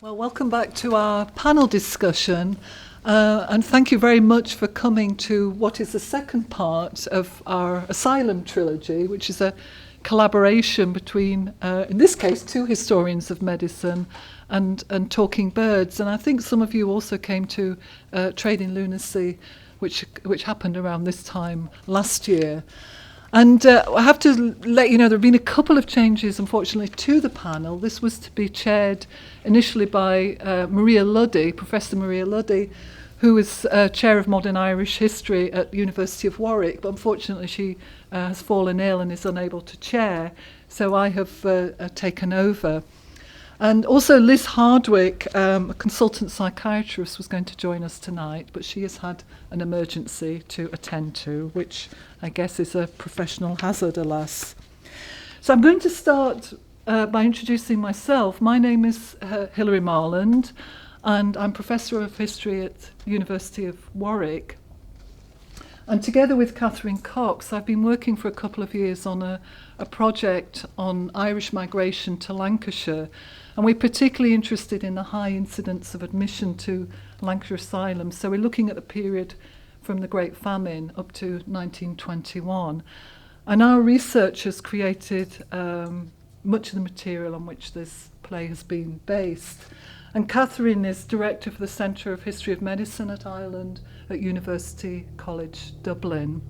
Well, welcome back to our panel discussion, and thank you very much for coming to what is the second part of our asylum trilogy, which is a collaboration between, in this case, two historians of medicine and Talking Birds. And I think some of you also came to Trade in Lunacy, which happened around this time last year. And I have to let you know there have been a couple of changes, unfortunately, to the panel. This was to be chaired initially by Maria Luddy, Professor Maria Luddy, who is Chair of Modern Irish History at the University of Warwick. But unfortunately, she has fallen ill and is unable to chair. So I have taken over. And also Liz Hardwick, a consultant psychiatrist, was going to join us tonight, but she has had an emergency to attend to, which I guess is a professional hazard, alas. So I'm going to start by introducing myself. My name is Hilary Marland, and I'm Professor of History at the University of Warwick. And together with Catherine Cox, I've been working for a couple of years on a project on Irish migration to Lancashire. And we're particularly interested in the high incidence of admission to Lancashire asylums. So we're looking at the period from the Great Famine up to 1921. And our research has created much of the material on which this play has been based. And Catherine is Director for the Centre of History of Medicine at Ireland at University College Dublin.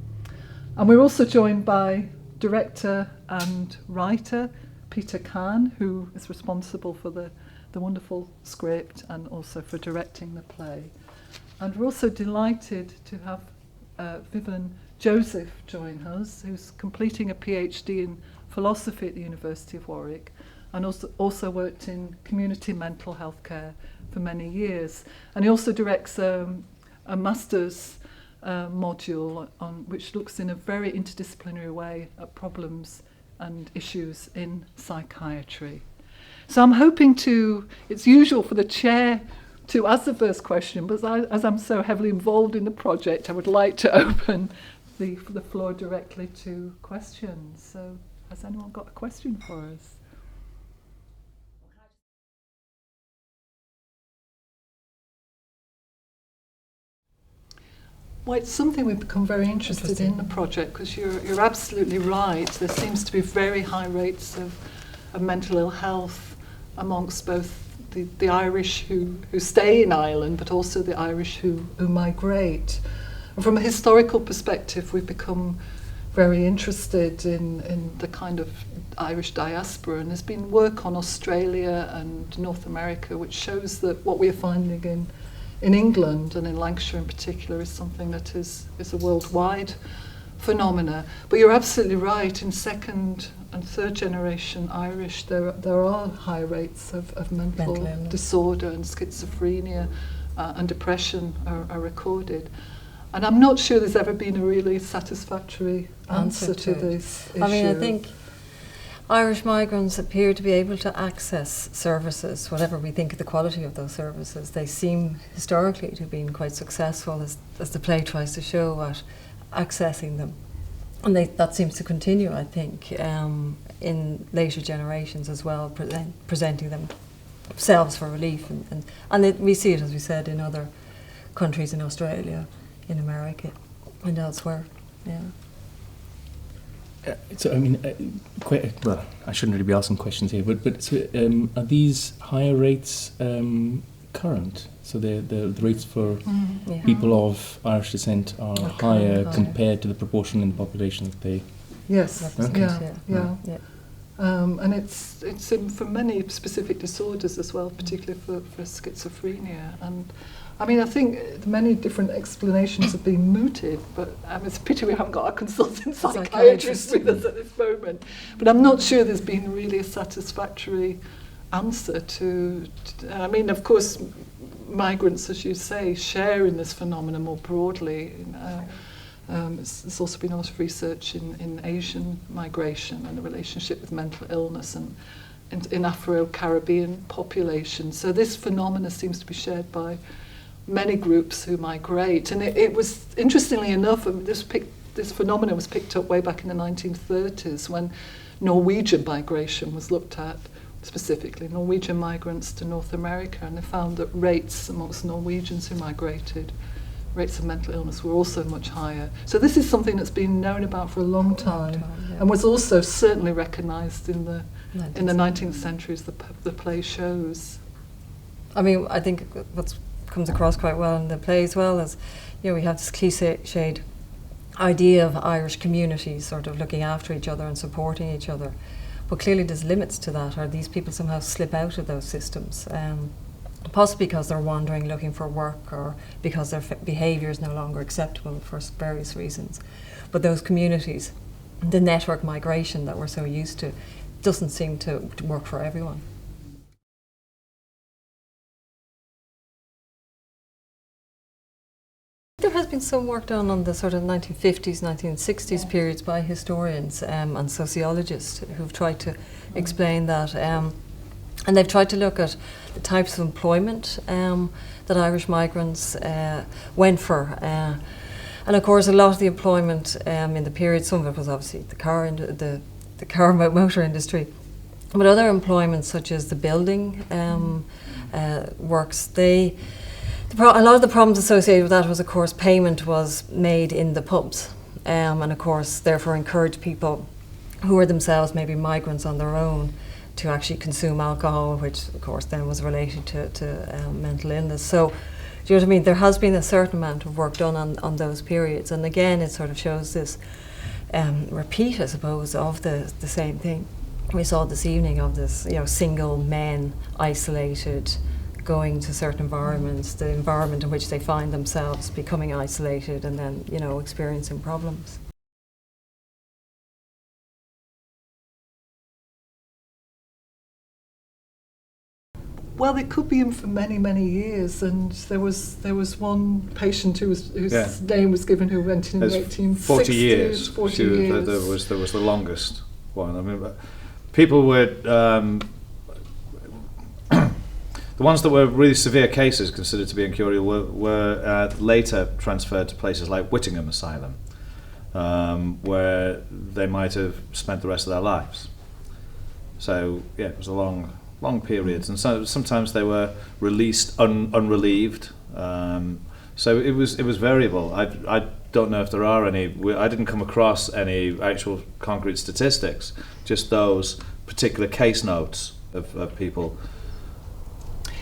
And we're also joined by Director and Writer Peter Cann, who is responsible for the wonderful script and also for directing the play. And we're also delighted to have Vivan Joseph join us, who's completing a PhD in philosophy at the University of Warwick and also worked in community mental health care for many years. And he also directs a master's module on which looks in a very interdisciplinary way at problems and issues in psychiatry. So I'm hoping it's usual for the chair to ask the first question, but as I'm so heavily involved in the project, I would like to open the floor directly to questions. So has anyone got a question for us? Well, it's something we've become very interested in the project, because you're absolutely right. There seems to be very high rates of mental ill health amongst both the Irish who stay in Ireland, but also the Irish who migrate. And from a historical perspective, we've become very interested in the kind of Irish diaspora, and there's been work on Australia and North America which shows that what we're finding in England and in Lancashire in particular is something that is a worldwide phenomena. But you're absolutely right, in second and third generation Irish there are high rates of mental disorder, and schizophrenia and depression are recorded. And I'm not sure there's ever been a really satisfactory answer to this issue. I mean, I think Irish migrants appear to be able to access services, whatever we think of the quality of those services. They seem historically to have been quite successful, as the play tries to show, at accessing them. And that seems to continue, I think, in later generations as well, presenting themselves for relief. And we see it, as we said, in other countries, in Australia, in America and elsewhere. Yeah. So I mean, well, I shouldn't really be asking questions here, but so, are these higher rates current? So the rates for people of Irish descent are higher compared to the proportion in the population that they. Yes. Okay. Yeah. And it's for many specific disorders as well, particularly for schizophrenia. And I mean, I think many different explanations have been mooted, but it's a pity we haven't got a consultant psychiatrist with us at this moment. But I'm not sure there's been really a satisfactory answer to I mean, of course, migrants, as you say, share in this phenomenon more broadly. There's also been a lot of research in Asian migration and the relationship with mental illness and in Afro-Caribbean populations. So this phenomena seems to be shared by many groups who migrate. And it was, interestingly enough, this phenomenon was picked up way back in the 1930s when Norwegian migration was looked at specifically Norwegian migrants to North America, and they found that rates amongst Norwegians who migrated, rates of mental illness were also much higher. So this is something that's been known about for a long time, and was also certainly recognised in the 19th century, as the play shows. I mean, I think what comes across quite well in the play as well is, we have this cliched idea of Irish communities sort of looking after each other and supporting each other. But clearly there's limits to that, or these people somehow slip out of those systems, possibly because they're wandering looking for work, or because their behaviour is no longer acceptable for various reasons. But those communities, the network migration that we're so used to, doesn't seem to work for everyone. There has been some work done on the sort of 1950s, 1960s periods by historians and sociologists who've tried to explain that. And they've tried to look at the types of employment that Irish migrants went for. And of course, a lot of the employment in the period, some of it was obviously the car motor industry, but other employments such as the building works, a lot of the problems associated with that was, of course, payment was made in the pubs, and of course, therefore encouraged people who were themselves maybe migrants on their own to actually consume alcohol, which of course then was related to mental illness. So, do you know what I mean? There has been a certain amount of work done on those periods, and again, it sort of shows this repeat, I suppose, of the same thing we saw this evening, of this, single men isolated, going to certain environments, the environment in which they find themselves becoming isolated, and then, experiencing problems. Well, it could be in for many, many years, and there was one patient whose name was given, who went in the 1860s. 40 years. 40 years. There was the longest one. I mean, people were. The ones that were really severe cases, considered to be incurable, were later transferred to places like Whittingham Asylum, where they might have spent the rest of their lives. So it was a long period, and so sometimes they were released unrelieved. So it was variable. I don't know if there are any. I didn't come across any actual concrete statistics. Just those particular case notes of people.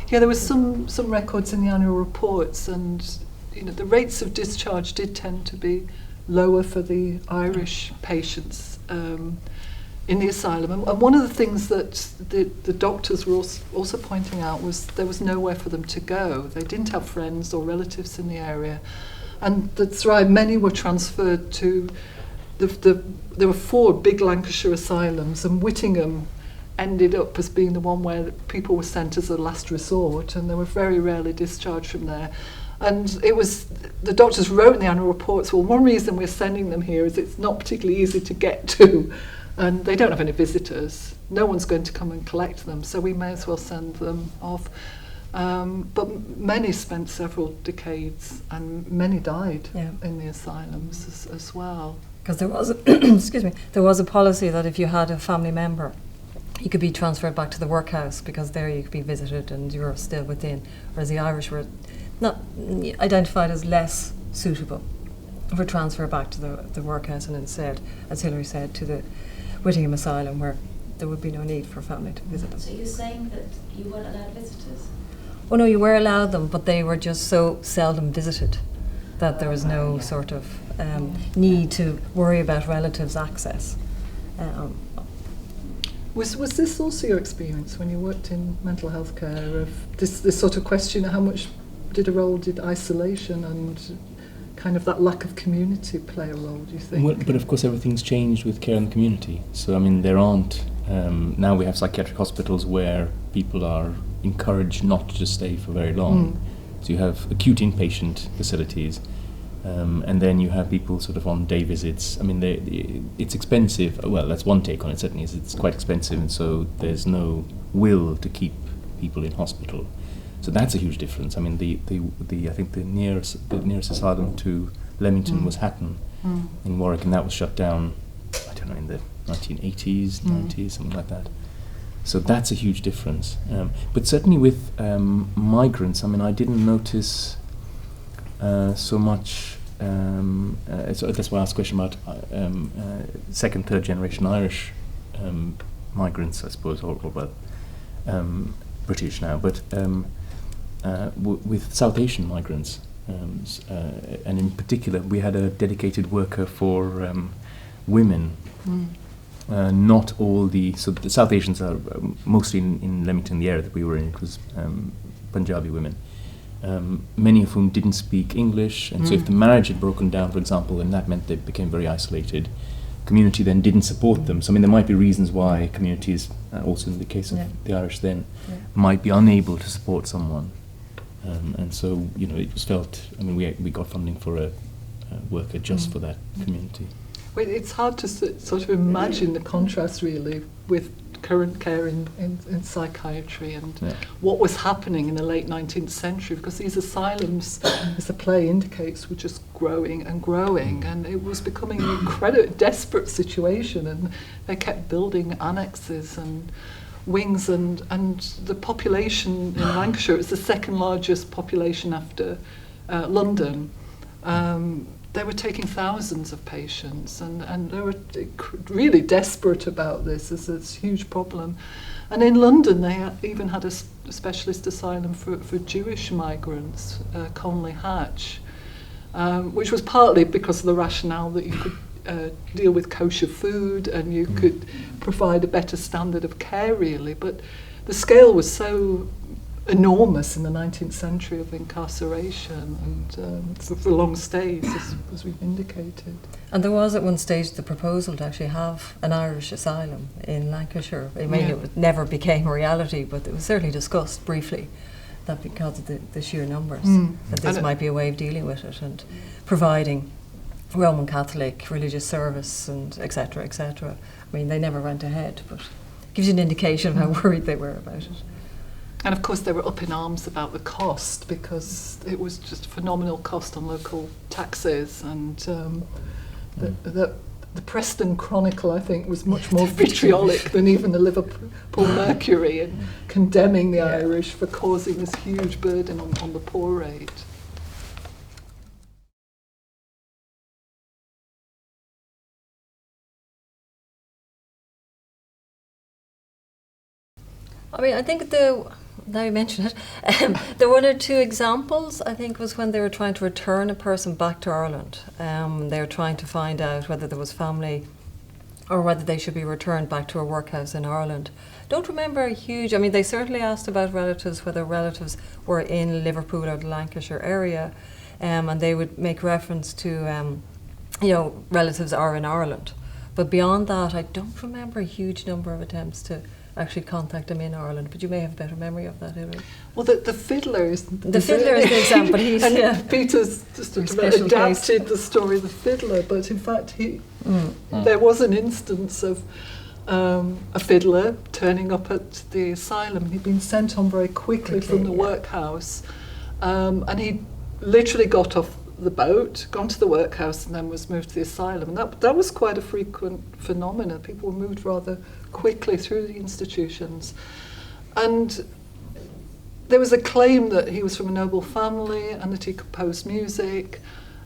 Yeah, there was some records in the annual reports, and the rates of discharge did tend to be lower for the Irish patients in the asylum. And one of the things that the doctors were also pointing out was there was nowhere for them to go. They didn't have friends or relatives in the area, and that's right. Many were transferred to there were 4 big Lancashire asylums, and Whittingham ended up as being the one where people were sent as a last resort, and they were very rarely discharged from there. And it was, the doctors wrote in the annual reports, well, one reason we're sending them here is it's not particularly easy to get to, and they don't have any visitors. No one's going to come and collect them, so we may as well send them off. But many spent several decades, and many died in the asylums as well. Because there was, there was a policy that if you had a family member, you could be transferred back to the workhouse, because there you could be visited and you're still within, whereas the Irish were not identified as less suitable for transfer back to the workhouse, and instead, as Hilary said, to the Whittingham Asylum, where there would be no need for family to visit them. So you're saying that you weren't allowed visitors? Oh no, you were allowed them, but they were just so seldom visited that there was no sort of need to worry about relatives' access. Was this also your experience when you worked in mental health care, of this sort of question, how much did isolation and kind of that lack of community play a role, do you think? Well, but of course everything's changed with care in the community. So I mean, there aren't, now we have psychiatric hospitals where people are encouraged not to stay for very long. So you have acute inpatient facilities, and then you have people sort of on day visits. I mean, it's expensive. Well, that's one take on it, certainly, is it's quite expensive, and so there's no will to keep people in hospital. So that's a huge difference. I mean, I think the nearest asylum to Leamington was Hatton in Warwick, and that was shut down, I don't know, in the 1980s, 90s, something like that. So that's a huge difference. But certainly with migrants, I mean, I didn't notice so much. So that's why I asked a question about second, third generation Irish migrants, I suppose, or British now. But with South Asian migrants, and in particular, we had a dedicated worker for women. Not all so the South Asians are mostly in Leamington, the area that we were in. It was Punjabi women, many of whom didn't speak English, and so if the marriage had broken down, for example, then that meant they became very isolated. Community then didn't support them. So I mean, there might be reasons why communities, also in the case of the Irish then, might be unable to support someone, and so it was felt. I mean, we got funding for a worker just for that community. Well, it's hard to sort of imagine the contrast, really, with current care in psychiatry and what was happening in the late 19th century, because these asylums, as the play indicates, were just growing and growing, and it was becoming an incredibly desperate situation, and they kept building annexes and wings, and the population in Lancashire is the second largest population after London. They were taking thousands of patients, and they were really desperate about this as a huge problem. And in London, they even had a specialist asylum for Jewish migrants, Conley Hatch, which was partly because of the rationale that you could deal with kosher food and you could provide a better standard of care, really. But the scale was so enormous in the 19th century of incarceration and for long stays, as we've indicated. And there was at one stage the proposal to actually have an Irish asylum in Lancashire. I mean, it never became a reality, but it was certainly discussed briefly, that because of the sheer numbers, that this might be a way of dealing with it and providing Roman Catholic religious service and et cetera, et cetera. I mean, they never went ahead, but it gives you an indication of how worried they were about it. And of course they were up in arms about the cost, because it was just phenomenal cost on local taxes, and the Preston Chronicle, I think, was much more vitriolic than even the Liverpool Mercury in condemning the Irish for causing this huge burden on the poor rate. I mean, I think now you mention it, there were one or two examples, I think, was when they were trying to return a person back to Ireland. They were trying to find out whether there was family or whether they should be returned back to a workhouse in Ireland. Don't remember a huge, I mean, they certainly asked about relatives, whether relatives were in Liverpool or the Lancashire area, and they would make reference to, relatives are in Ireland. But beyond that, I don't remember a huge number of attempts to actually contact them in Ireland, but you may have a better memory of that, Hilary. Well, the fiddler is the example. Peter's just adapted the story of the fiddler, but in fact there was an instance of a fiddler turning up at the asylum. He'd been sent on very quickly from the workhouse, and he literally got off the boat, gone to the workhouse, and then was moved to the asylum. And that was quite a frequent phenomenon. People were moved rather quickly through the institutions. And there was a claim that he was from a noble family and that he composed music,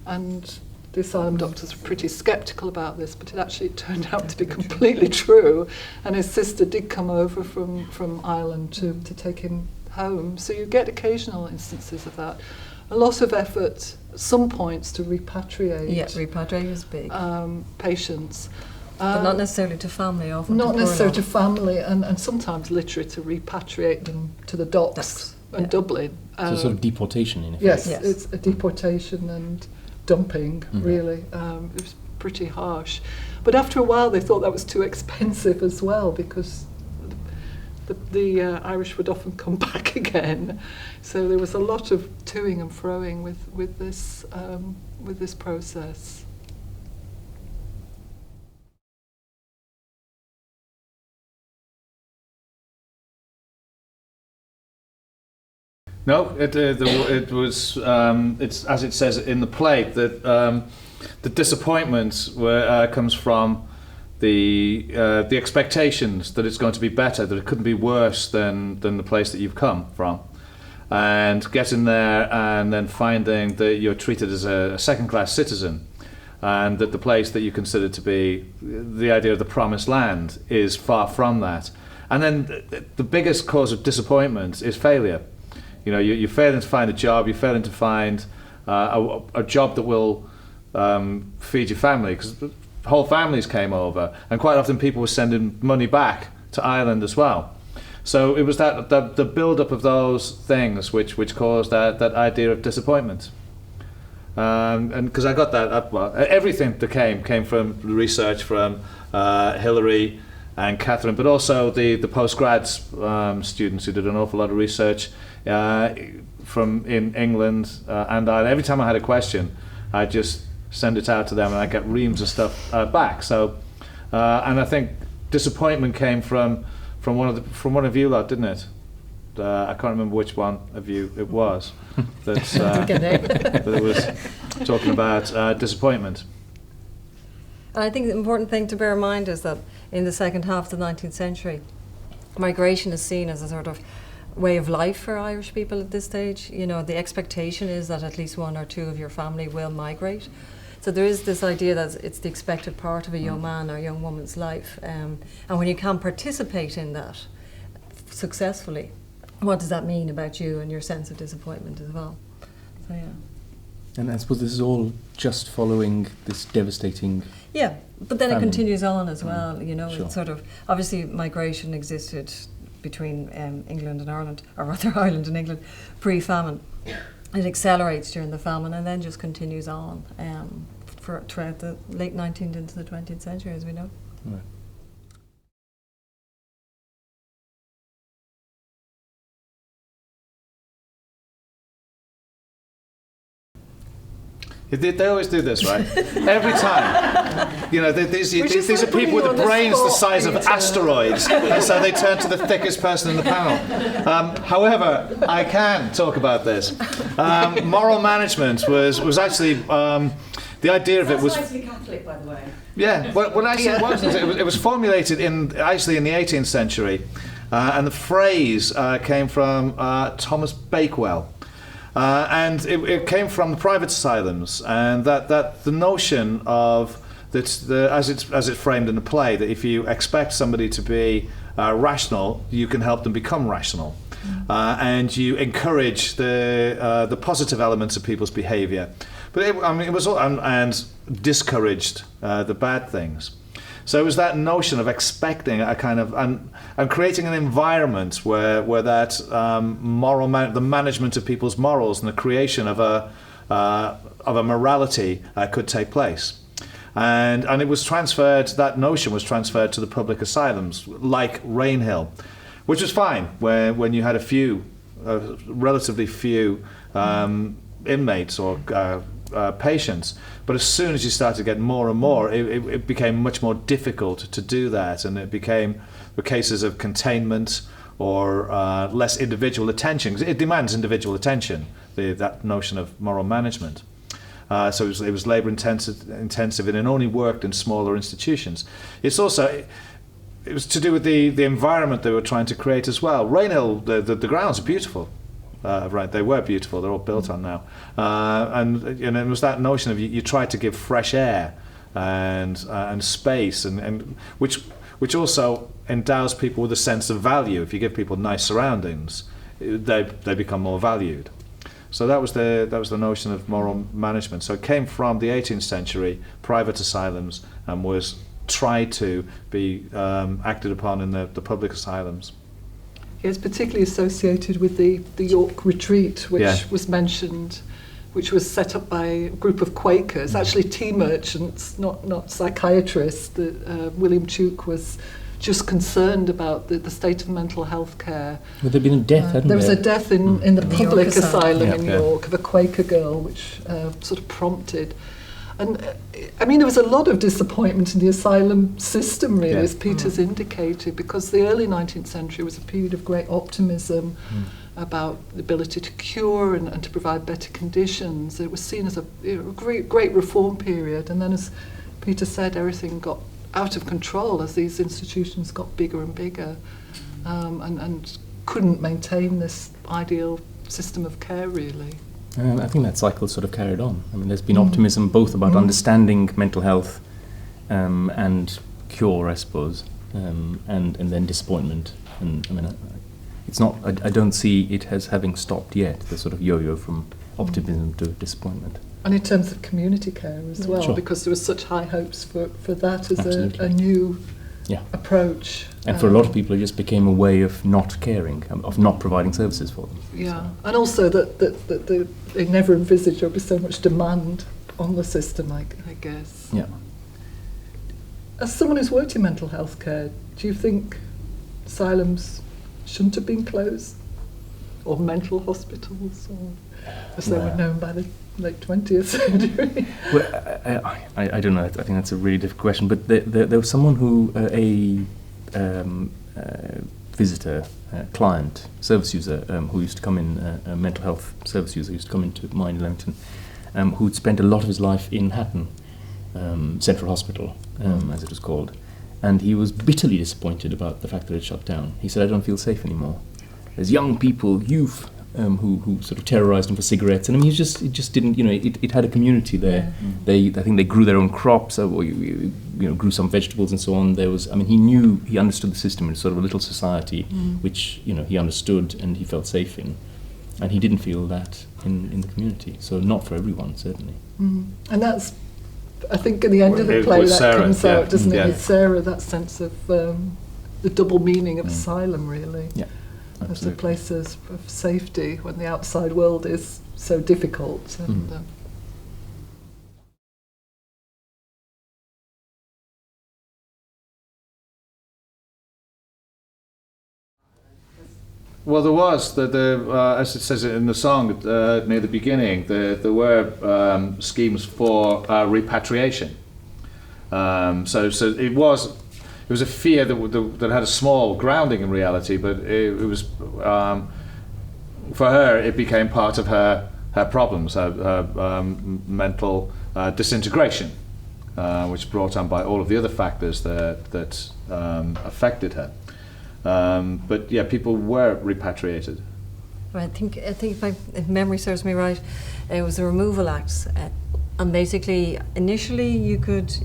and the asylum doctors were pretty sceptical about this, but it actually turned out to be completely true, and his sister did come over from Ireland to take him home. So you get occasional instances of that. A lot of effort, some points, to repatriate. Yeah, repatriate is big. Patients. But not necessarily to family, often. Not necessarily to family, and sometimes literally to repatriate them to the docks in Dublin. So sort of deportation, in effect. Yes, it's a deportation and dumping, really. It was pretty harsh. But after a while they thought that was too expensive as well, because the Irish would often come back again. So there was a lot of toing and froing with this process. No, it was. It's as it says in the play that the disappointment comes from the expectations that it's going to be better, that it couldn't be worse than the place that you've come from, and getting there and then finding that you're treated as a second-class citizen, and that the place that you consider to be the idea of the promised land is far from that. And then the biggest cause of disappointment is failure. You know, you're failing to find a job, you're failing to find a job that will feed your family, because whole families came over, and quite often people were sending money back to Ireland as well. So it was that the build-up of those things which caused that idea of disappointment. And because I got that, well, everything that came from research from Hilary and Catherine, but also the postgrad students who did an awful lot of research from in England and Ireland. Every time I had a question, I just send it out to them, and I get reams of stuff back. So, and I think disappointment came from one of you lot, didn't it? I can't remember which one of you it was that was talking about disappointment. And I think the important thing to bear in mind is that in the second half of the 19th century, migration is seen as a sort of way of life for Irish people at this stage. You know, the expectation is that at least one or two of your family will migrate. So there is this idea that it's the expected part of a young man or young woman's life. And when you can participate in that successfully, what does that mean about you and your sense of disappointment as well? So, yeah. And I suppose this is all just following this devastating... Yeah, but then it continues on as well, you know. Sure. It's sort of, obviously migration existed between England and Ireland, or rather Ireland and England, pre-famine. It accelerates during the famine and then just continues on throughout the late 19th into the 20th century, as we know. Right. They always do this, right? Every time. You know, these are people with brains the size of asteroids, and so they turn to the thickest person in the panel. However, I can talk about this. Moral management was actually, the idea of it was... That's nicely Catholic, by the way. Yeah, well actually it wasn't. It was formulated in the 18th century, and the phrase came from Thomas Bakewell. And it came from the private asylums, and that the notion of that as it's framed in the play, that if you expect somebody to be rational, you can help them become rational, and you encourage the positive elements of people's behaviour, but it was all, and discouraged the bad things. So it was that notion of expecting a kind of and creating an environment where that the management of people's morals and the creation of a morality could take place, and it was transferred. That notion was transferred to the public asylums, like Rainhill, which was fine when you had relatively few inmates or patients. But as soon as you started to get more and more, it became much more difficult to do that, and it became the cases of containment or less individual attention, because it demands individual attention, that notion of moral management. So it was labour intensive, and it only worked in smaller institutions. It was to do with the environment they were trying to create as well. Rainhill, the grounds are beautiful. Right, they were beautiful. They're all built on now, and you know, it was that notion of you try to give fresh air and space, and which also endows people with a sense of value. If you give people nice surroundings, they become more valued. So that was the notion of moral management. So it came from the 18th century private asylums and was tried to be acted upon in the public asylums. It's particularly associated with the York Retreat, which was mentioned, which was set up by a group of Quakers, actually tea merchants, not psychiatrists. William Tuke was just concerned about the state of mental health care. Well, there'd been a death, hadn't there? There was a death in the public York asylum in York of a Quaker girl, which sort of prompted. And I mean, there was a lot of disappointment in the asylum system, really, as Peter's indicated, because the early 19th century was a period of great optimism about the ability to cure and to provide better conditions. It was seen as a great reform period. And then, as Peter said, everything got out of control as these institutions got bigger and bigger, and couldn't maintain this ideal system of care, really. I think that cycle sort of carried on. I mean, there's been optimism both about understanding mental health and cure, I suppose, and then disappointment. And I mean, it's not. I don't see it as having stopped yet. The sort of yo-yo from optimism to disappointment. And in terms of community care as well, Sure. because there were such high hopes for that as Absolutely. a new Yeah. approach. And for a lot of people, it just became a way of not caring, of not providing services for them. Yeah, and also that they never envisaged there would be so much demand on the system, I guess. Yeah. As someone who's worked in mental health care, do you think asylums shouldn't have been closed? Or mental hospitals, or as they were Well. known by the late 20th century? Well, I don't know. I think that's a really difficult question. But there was someone who, visitor, client, service user, who used to come in, a mental health service user, used to come into mine in Leamington, who'd spent a lot of his life in Hatton Central Hospital, as it was called. And he was bitterly disappointed about the fact that it shut down. He said, "I don't feel safe anymore. There's young people, youth, who sort of terrorised him for cigarettes." And I mean, it just didn't, it had a community there. I think they grew their own crops, or grew some vegetables and so on. He understood the system. It was sort of a little society, which, he understood and he felt safe in. And he didn't feel that in the community. So not for everyone, certainly. And that's, I think, at the end of the With play that Sarah, comes yeah. out, doesn't it, Yeah. with Sarah, that sense of the double meaning of asylum, really. Yeah, As the absolutely. places of safety when the outside world is so difficult. And, Well, there was, as it says in the song near the beginning, there were schemes for repatriation. So it was a fear that had a small grounding in reality, but it was, for her, it became part of her problems, her mental disintegration, which brought on by all of the other factors that affected her. But yeah, people were repatriated. I think if memory serves me right, it was the Removal Act, and basically initially you could,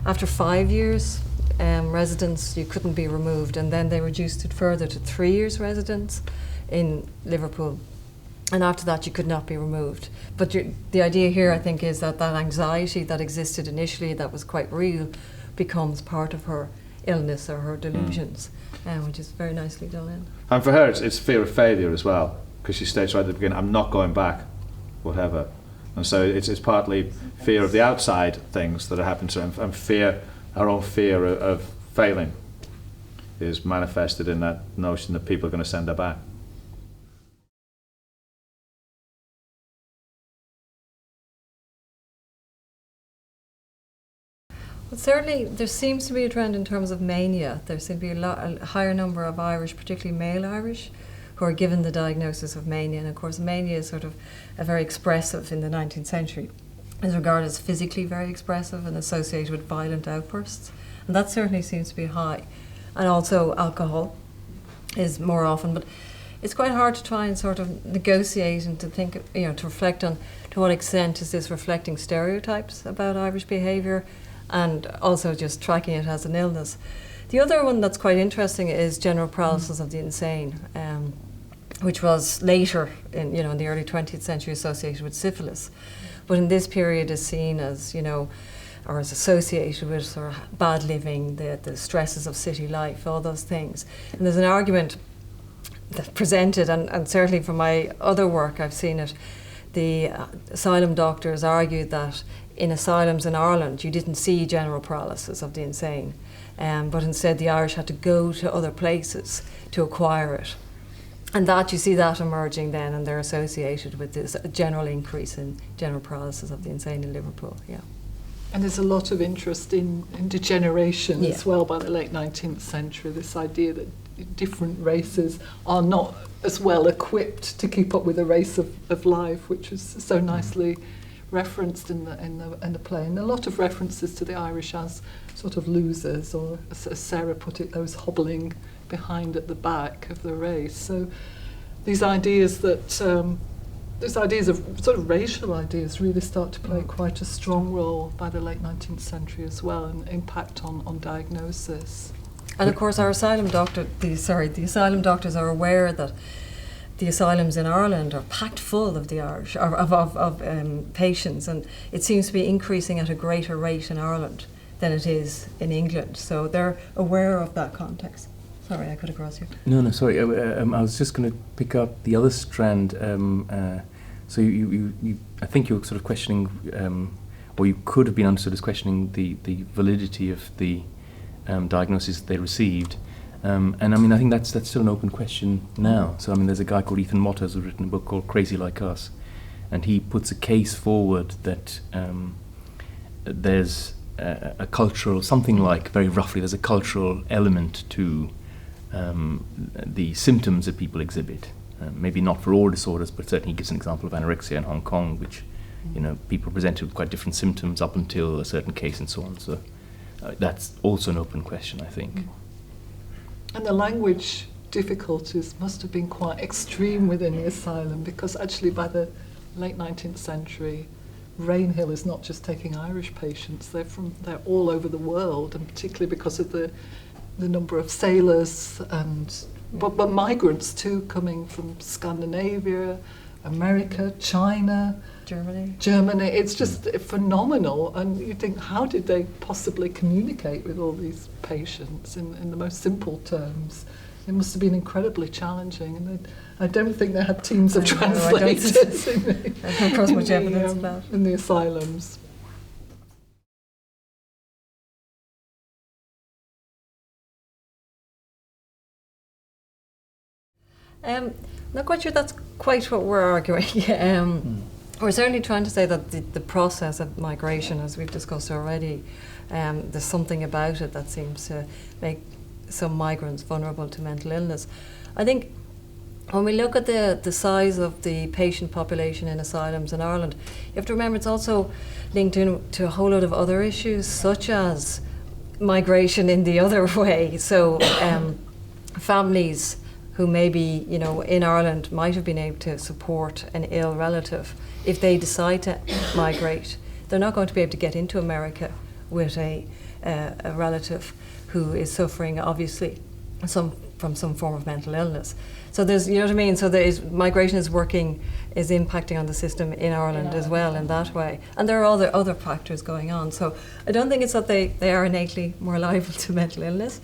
after 5 years residence, you couldn't be removed, and then they reduced it further to 3 years residence in Liverpool, and after that you could not be removed. But the idea here, I think, is that anxiety that existed initially, that was quite real, becomes part of her illness or her delusions. Which is very nicely done in. And for her, it's fear of failure as well, because she states right at the beginning, "I'm not going back, whatever." And so it's partly fear of the outside things that are happening to her, and her own fear of failing is manifested in that notion that people are going to send her back. Well, certainly there seems to be a trend in terms of mania. There seems to be a higher number of Irish, particularly male Irish, who are given the diagnosis of mania. And of course, mania is sort of a very expressive in the 19th century. Is regarded as physically very expressive and associated with violent outbursts. And that certainly seems to be high. And also alcohol is more often. But it's quite hard to try and sort of negotiate and to think, to reflect on to what extent is this reflecting stereotypes about Irish behaviour, and also just tracking it as an illness. The other one that's quite interesting is general paralysis of the insane, which was later in the early 20th century associated with syphilis, but in this period is seen as or is associated with sort of bad living, the stresses of city life, all those things. And there's an argument that's presented, and certainly from my other work I've seen it. The asylum doctors argued that in asylums in Ireland you didn't see general paralysis of the insane, but instead the Irish had to go to other places to acquire it. And that you see that emerging then, and they're associated with this general increase in general paralysis of the insane in Liverpool. Yeah. And there's a lot of interest in degeneration Yeah. as well by the late 19th century, this idea that different races are not as well equipped to keep up with the race of life, which is so nicely referenced in the play, and a lot of references to the Irish as sort of losers, or as Sarah put it, those hobbling behind at the back of the race. So these ideas of sort of racial ideas really start to play quite a strong role by the late 19th century as well, and impact on diagnosis. And of course, our asylum the asylum doctors are aware that the asylums in Ireland are packed full of the Irish, of patients, and it seems to be increasing at a greater rate in Ireland than it is in England. So they're aware of that context. Sorry, I cut across you. No, sorry. I was just going to pick up the other strand. So you, I think you were sort of questioning, or you could have been understood as questioning the validity of the diagnosis they received. And I mean, I think that's still an open question now. So I mean, there's a guy called Ethan Motters who's written a book called Crazy Like Us, and he puts a case forward that there's a cultural, something like, very roughly, there's a cultural element to the symptoms that people exhibit. Maybe not for all disorders, but certainly he gives an example of anorexia in Hong Kong, which, people presented with quite different symptoms up until a certain case and so on. So that's also an open question, I think. And the language difficulties must have been quite extreme within the asylum, because actually by the late 19th century, Rainhill is not just taking Irish patients, they're all over the world, and particularly because of the number of sailors but migrants too, coming from Scandinavia, America, China, Germany. It's just phenomenal, and you think, how did they possibly communicate with all these patients in the most simple terms? It must have been incredibly challenging, and I don't think they had teams of translators I've come across much evidence about in the asylums. Not quite sure that's quite what we're arguing. We're certainly trying to say that the process of migration, as we've discussed already, there's something about it that seems to make some migrants vulnerable to mental illness. I think when we look at the size of the patient population in asylums in Ireland, you have to remember it's also linked to a whole lot of other issues, such as migration in the other way. So families who maybe, in Ireland might have been able to support an ill relative, if they decide to migrate, they're not going to be able to get into America with a relative who is suffering, obviously, from some form of mental illness. So there's, you know what I mean? So migration is impacting on the system in Ireland as well in that way. And there are other factors going on. So I don't think it's that they are innately more liable to mental illness.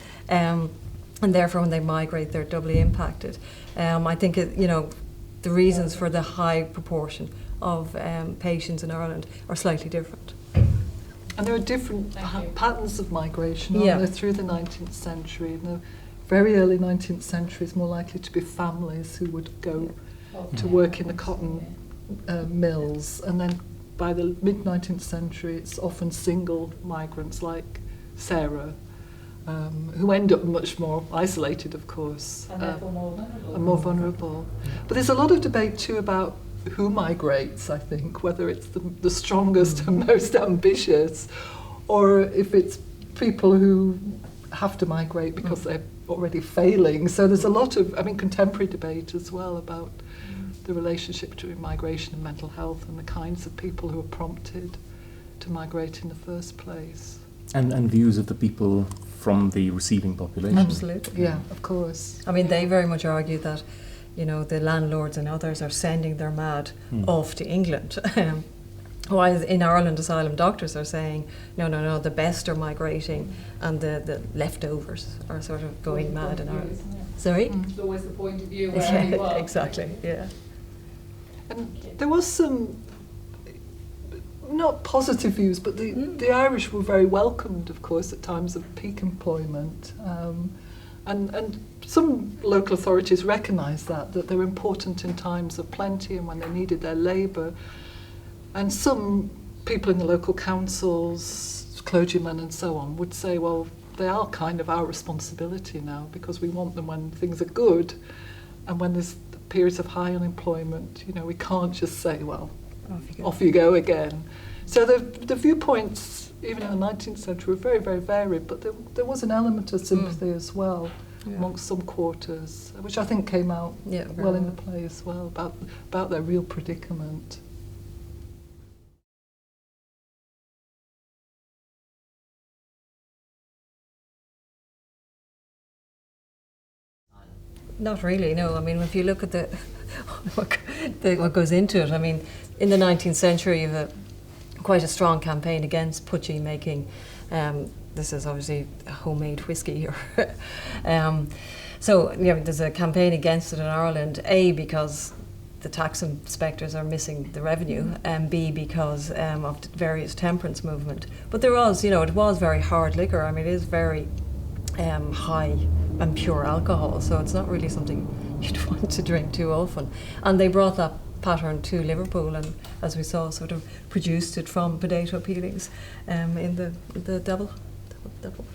And therefore, when they migrate, they're doubly impacted. I think the reasons for the high proportion of patients in Ireland are slightly different. And there are different patterns of migration, aren't there, through the 19th century. In the very early 19th century, it's more likely to be families who would go to work in the cotton mills. And then by the mid-19th century, it's often single migrants like Sarah, who end up much more isolated, of course. And therefore more vulnerable. And more vulnerable. But there's a lot of debate too about who migrates, I think, whether it's the strongest and most ambitious, or if it's people who have to migrate because they're already failing. So there's a lot of, contemporary debate as well about the relationship between migration and mental health and the kinds of people who are prompted to migrate in the first place. And views of the people from the receiving population. Absolutely. Yeah, of course. They very much argue that, the landlords and others are sending their mad off to England. While in Ireland, asylum doctors are saying, no, the best are migrating and the leftovers are sort of going mad in Ireland. Sorry? It's always the point of view wherever you are. Exactly, yeah. And there was some, not positive views, but the Irish were very welcomed, of course, at times of peak employment. And some local authorities recognised that they were important in times of plenty and when they needed their labour. And some people in the local councils, clergymen and so on, would say, well, they are kind of our responsibility now because we want them when things are good. And when there's periods of high unemployment, we can't just say, well, off you go again. So the viewpoints, even in the 19th century, were very, very varied, but there was an element of sympathy as well amongst some quarters, which I think came out well in the play as well, about their real predicament. Not really, no. I mean, if you look at what goes into it, I mean, in the 19th century, you have quite a strong campaign against Poitín making. This is obviously homemade whiskey here. So there's a campaign against it in Ireland, A, because the tax inspectors are missing the revenue, and B, because of the various temperance movement. But there was, it was very hard liquor. I mean, it is very high and pure alcohol, so it's not really something you'd want to drink too often. And they brought that pattern to Liverpool, and as we saw, sort of produced it from potato peelings in the double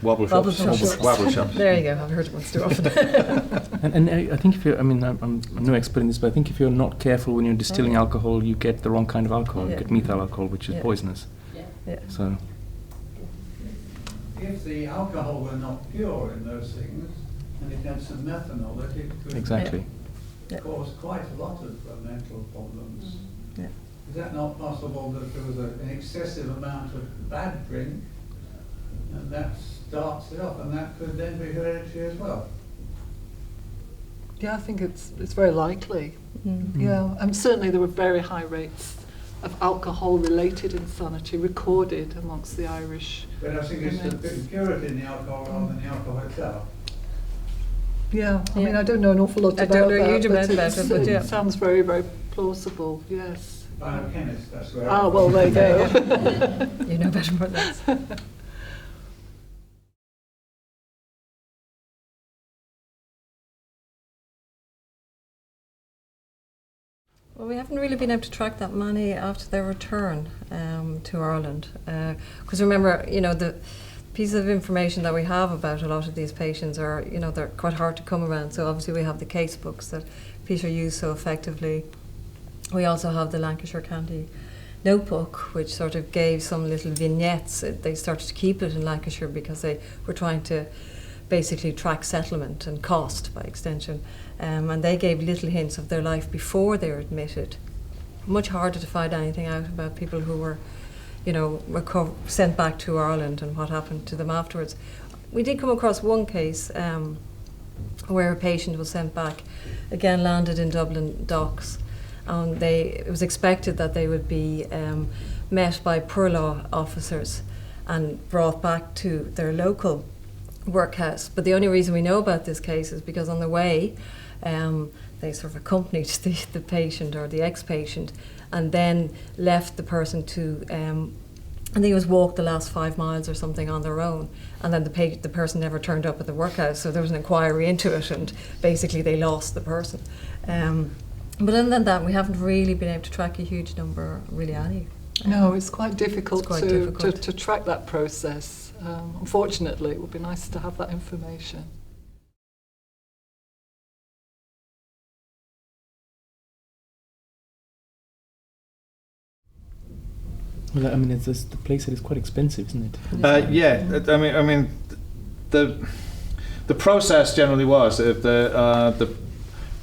Wobble shops. Wobble shops. There you go. I've heard it once too often. And I think if you're, I'm no expert in this, but I think if you're not careful when you're distilling alcohol, you get the wrong kind of alcohol. You get methyl alcohol, which is poisonous. Yeah. So. If the alcohol were not pure in those things, and it had some methanol, that it could cause quite a lot of mental problems. Yeah. Is that not possible that there was an excessive amount of bad drink, and that starts it off, and that could then be hereditary as well? Yeah, I think it's very likely. Mm-hmm. Yeah, and certainly there were very high rates of alcohol-related insanity recorded amongst the Irish. But I think it's the impurity in the alcohol rather than the alcohol itself. Yeah, I mean, I don't know an awful lot about that. I don't know a huge amount about it, but it sounds very, very plausible, yes. I'm a chemist, that's where. Ah, well, there you go. You know better about that. Well, we haven't really been able to track that many after their return to Ireland. Because remember, the pieces of information that we have about a lot of these patients are, they're quite hard to come around. So obviously we have the case books that Peter used so effectively. We also have the Lancashire County notebook, which sort of gave some little vignettes. They started to keep it in Lancashire because they were trying to basically track settlement and cost by extension. And they gave little hints of their life before they were admitted. Much harder to find anything out about people who were, sent back to Ireland and what happened to them afterwards. We did come across one case where a patient was sent back, again landed in Dublin docks, and it was expected that they would be met by poor law officers and brought back to their local workhouse. But the only reason we know about this case is because on the way they sort of accompanied the patient or the ex-patient and then left the person to I think it was walk the last 5 miles or something on their own, and then the person never turned up at the workhouse, so there was an inquiry into it and basically they lost the person. But other than that, we haven't really been able to track a huge number, really, any. No, it's quite difficult, to track that process. Unfortunately, it would be nice to have that information. Well, I mean, the place is quite expensive, isn't it? Yeah, I mean, the process generally was the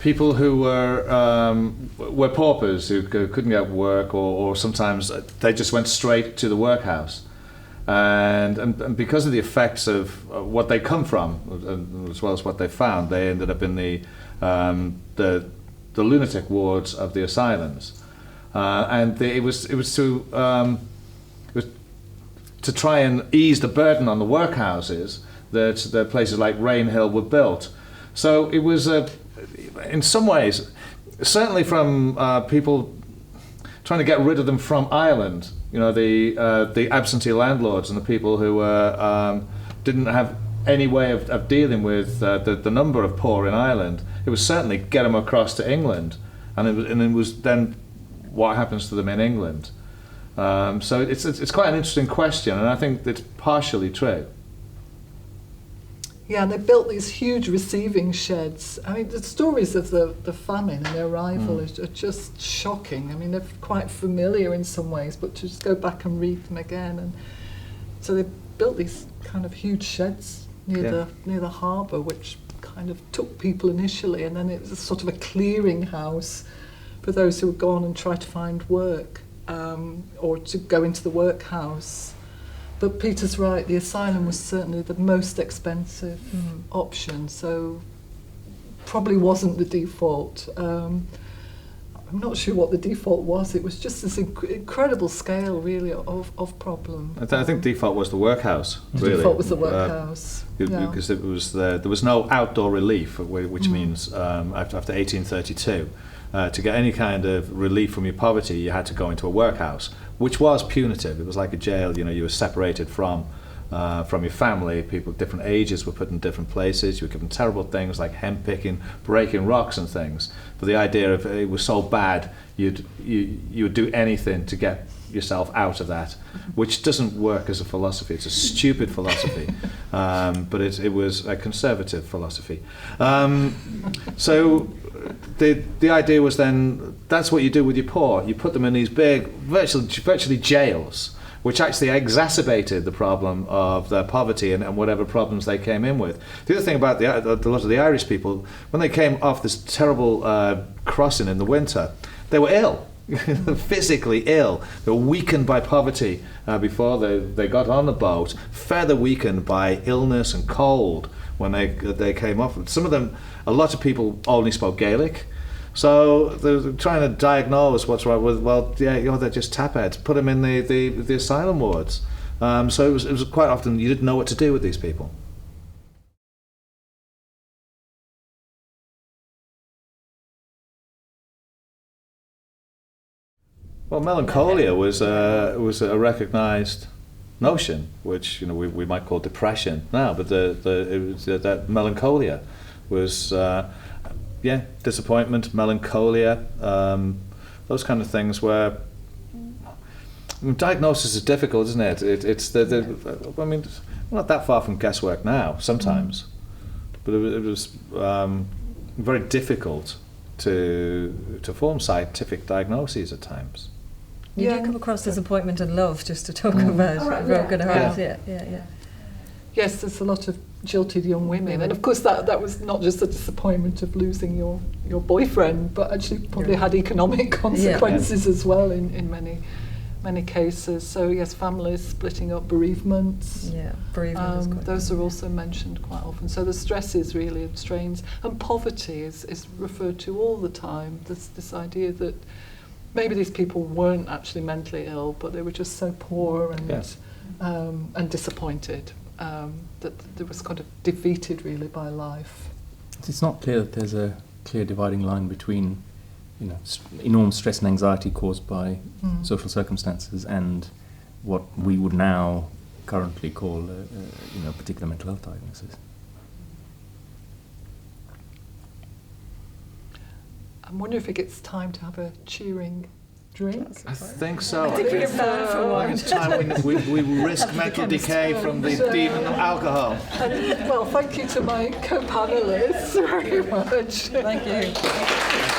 people who were paupers who couldn't get work, or sometimes they just went straight to the workhouse, and because of the effects of what they come from, as well as what they found, they ended up in the lunatic wards of the asylums. And it was to try and ease the burden on the workhouses that the places like Rainhill were built. So it was in some ways, certainly from people trying to get rid of them from Ireland. The absentee landlords and the people who didn't have any way of dealing with the number of poor in Ireland. It was certainly get them across to England, and it was then what happens to them in England. So it's quite an interesting question, and I think it's partially true. Yeah, and they built these huge receiving sheds. I mean, the stories of the famine and the arrival are just shocking. I mean, they're quite familiar in some ways, but to just go back and read them again. And so they built these kind of huge sheds near the harbour, which kind of took people initially, and then it was a sort of a clearing house for those who would go on and try to find work, or to go into the workhouse. But Peter's right, the asylum was certainly the most expensive option, so probably wasn't the default. I'm not sure what the default was. It was just this incredible scale, really, of problem. I think default was the workhouse, really. Default was the workhouse. Because there was no outdoor relief, which means after 1832, to get any kind of relief from your poverty, you had to go into a workhouse, which was punitive. It was like a jail. You were separated from your family. People of different ages were put in different places. You were given terrible things like hemp picking, breaking rocks and things. But the idea of it was so bad, you would do anything to get yourself out of that, which doesn't work as a philosophy. It's a stupid philosophy, but it was a conservative philosophy. So the idea was then, that's what you do with your poor. You put them in these big, virtually jails, which actually exacerbated the problem of their poverty and whatever problems they came in with. The other thing about a lot of the Irish people, when they came off this terrible crossing in the winter, they were ill. Physically ill. They were weakened by poverty before they got on the boat, further weakened by illness and cold when they came off. Some of them, a lot of people only spoke Gaelic, so they're trying to diagnose what's right with, they're just tapheads. Put them in the asylum wards. So it was quite often you didn't know what to do with these people. Well, melancholia was a recognised notion, which we might call depression now, but that melancholia was disappointment, melancholia, those kind of things where diagnosis is difficult, isn't it? It's I mean, we're not that far from guesswork now sometimes, but it was very difficult to form scientific diagnoses at times. You do come across disappointment and love, just to talk about broken hearts. Yeah. Yes, there's a lot of jilted young women, and of course that was not just the disappointment of losing your boyfriend, but actually probably had economic consequences as well in many cases. So yes, families splitting up, bereavements. Yeah, bereavement is quite those are also mentioned quite often. So the stresses really and strains, and poverty is referred to all the time. This idea that maybe these people weren't actually mentally ill, but they were just so poor and disappointed that they was kind of defeated really by life. It's not clear that there's a clear dividing line between enormous stress and anxiety caused by social circumstances and what we would now currently call a particular mental health diagnosis. I wonder if it gets time to have a cheering drink. I think so. I think we're fine for one. It's time we risk mental decay from the demon of alcohol. Well, thank you to my co-panelists very much. Thank you.